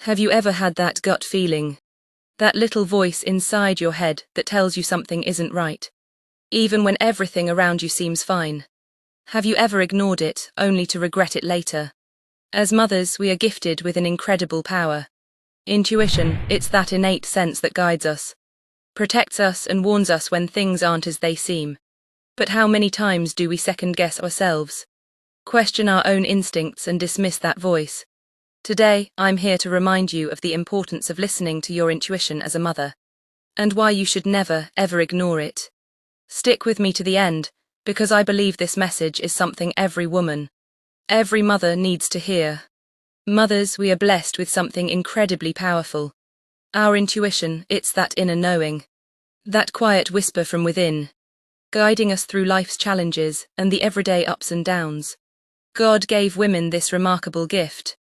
Have you ever had that gut feeling? That little voice inside your head that tells you something isn't right, even when everything around you seems fine? Have you ever ignored it, only to regret it later? As mothers, we are gifted with an incredible power. Intuition, it's that innate sense that guides us, protects us and warns us when things aren't as they seem. But how many times do we second-guess ourselves, question our own instincts and dismiss that voice? Today, I'm here to remind you of the importance of listening to your intuition as a mother, and why you should never, ever ignore it. Stick with me to the end, because I believe this message is something every woman, every mother needs to hear. Mothers, we are blessed with something incredibly powerful. Our intuition, it's that inner knowing, that quiet whisper from within, guiding us through life's challenges and the everyday ups and downs. God gave women this remarkable gift,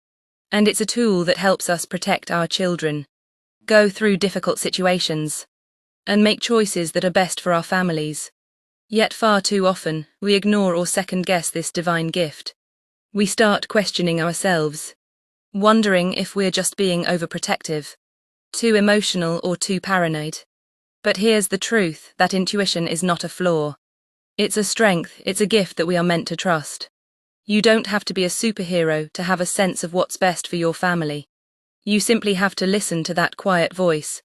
and it's a tool that helps us protect our children, go through difficult situations, and make choices that are best for our families. Yet far too often, we ignore or second-guess this divine gift. We start questioning ourselves, wondering if we're just being overprotective, too emotional or too paranoid. But here's the truth, that intuition is not a flaw. It's a strength, it's a gift that we are meant to trust. You don't have to be a superhero to have a sense of what's best for your family. You simply have to listen to that quiet voice,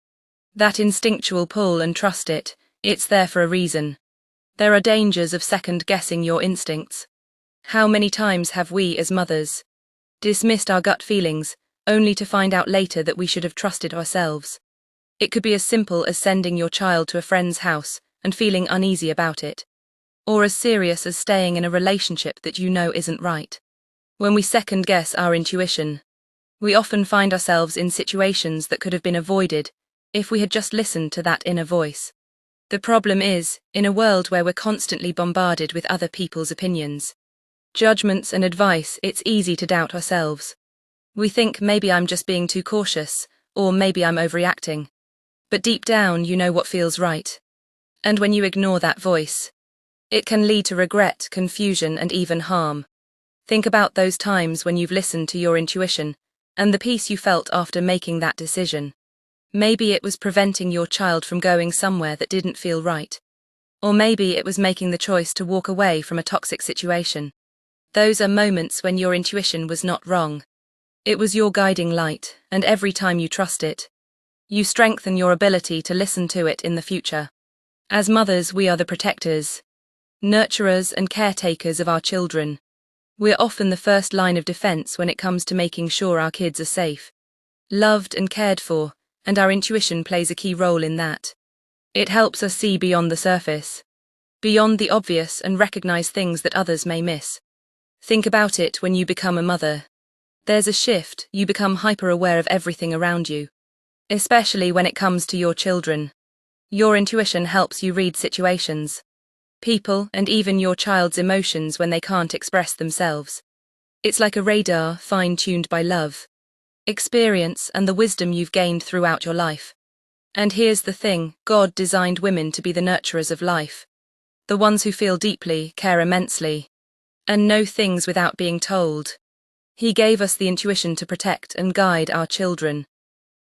that instinctual pull, and trust it. It's there for a reason. There are dangers of second-guessing your instincts. How many times have we, as mothers, dismissed our gut feelings, only to find out later that we should have trusted ourselves? It could be as simple as sending your child to a friend's house and feeling uneasy about it, or as serious as staying in a relationship that you know isn't right. When we second-guess our intuition, we often find ourselves in situations that could have been avoided if we had just listened to that inner voice. The problem is, in a world where we're constantly bombarded with other people's opinions, judgments and advice, it's easy to doubt ourselves. We think, maybe I'm just being too cautious, or maybe I'm overreacting. But deep down, you know what feels right. And when you ignore that voice, it can lead to regret, confusion, and even harm. Think about those times when you've listened to your intuition, and the peace you felt after making that decision. Maybe it was preventing your child from going somewhere that didn't feel right. Or maybe it was making the choice to walk away from a toxic situation. Those are moments when your intuition was not wrong. It was your guiding light, and every time you trust it, you strengthen your ability to listen to it in the future. As mothers, we are the protectors, nurturers, and caretakers of our children. We're often the first line of defense when it comes to making sure our kids are safe, loved, and cared for, and our intuition plays a key role in that. It helps us see beyond the surface, beyond the obvious, and recognize things that others may miss. Think about it when you become a mother. There's a shift, you become hyper-aware of everything around you, especially when it comes to your children. Your intuition helps you read situations, people, and even your child's emotions when they can't express themselves. It's like a radar, fine-tuned by love, experience, and the wisdom you've gained throughout your life. And here's the thing, God designed women to be the nurturers of life, the ones who feel deeply, care immensely, and know things without being told. He gave us the intuition to protect and guide our children,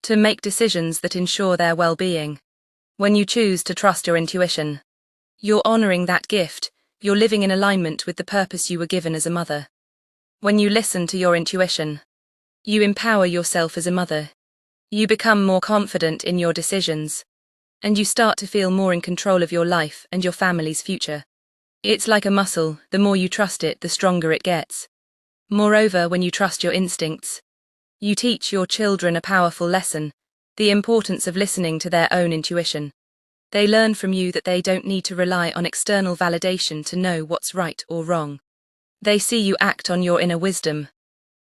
to make decisions that ensure their well-being. When you choose to trust your intuition, you're honoring that gift, you're living in alignment with the purpose you were given as a mother. When you listen to your intuition, you empower yourself as a mother. You become more confident in your decisions, and you start to feel more in control of your life and your family's future. It's like a muscle, the more you trust it, the stronger it gets. Moreover, when you trust your instincts, you teach your children a powerful lesson, the importance of listening to their own intuition. They learn from you that they don't need to rely on external validation to know what's right or wrong. They see you act on your inner wisdom,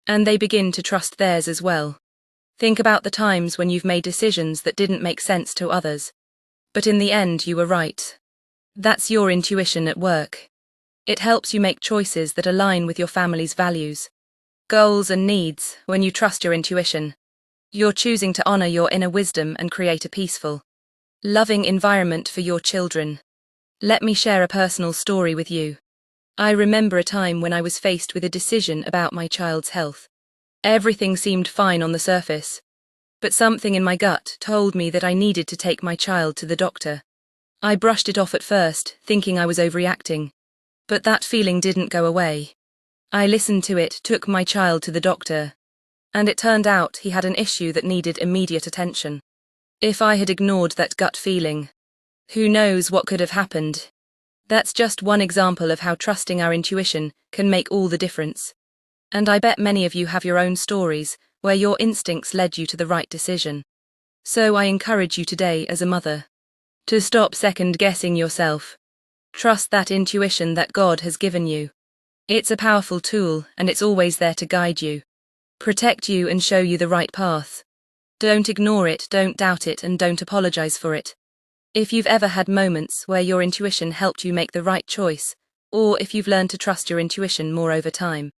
and they begin to trust theirs as well. Think about the times when you've made decisions that didn't make sense to others, but in the end you were right. That's your intuition at work. It helps you make choices that align with your family's values, goals, and needs. When you trust your intuition, you're choosing to honor your inner wisdom and create a peaceful, loving environment for your children. Let me share a personal story with you. I remember a time when I was faced with a decision about my child's health. Everything seemed fine on the surface, But something in my gut told me that I needed to take my child to the doctor. I brushed it off at first, thinking I was overreacting. But that feeling didn't go away. I listened to it, took my child to the doctor. And it turned out he had an issue that needed immediate attention. If I had ignored that gut feeling, who knows what could have happened? That's just one example of how trusting our intuition can make all the difference. And I bet many of you have your own stories where your instincts led you to the right decision. So I encourage you today as a mother to stop second-guessing yourself. Trust that intuition that God has given you. It's a powerful tool, and it's always there to guide you, protect you, and show you the right path. Don't ignore it, don't doubt it, and don't apologize for it. If you've ever had moments where your intuition helped you make the right choice, or if you've learned to trust your intuition more over time,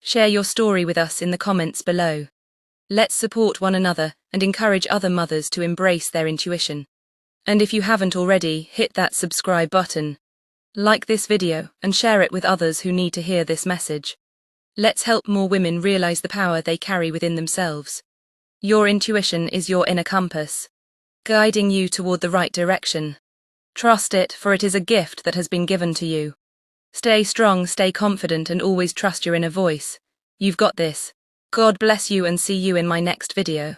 share your story with us in the comments below. Let's support one another and encourage other mothers to embrace their intuition. And if you haven't already, hit that subscribe button, like this video, and share it with others who need to hear this message. Let's help more women realize the power they carry within themselves. Your intuition is your inner compass, guiding you toward the right direction. Trust it, for it is a gift that has been given to you. Stay strong, stay confident, and always trust your inner voice. You've got this. God bless you, and see you in my next video.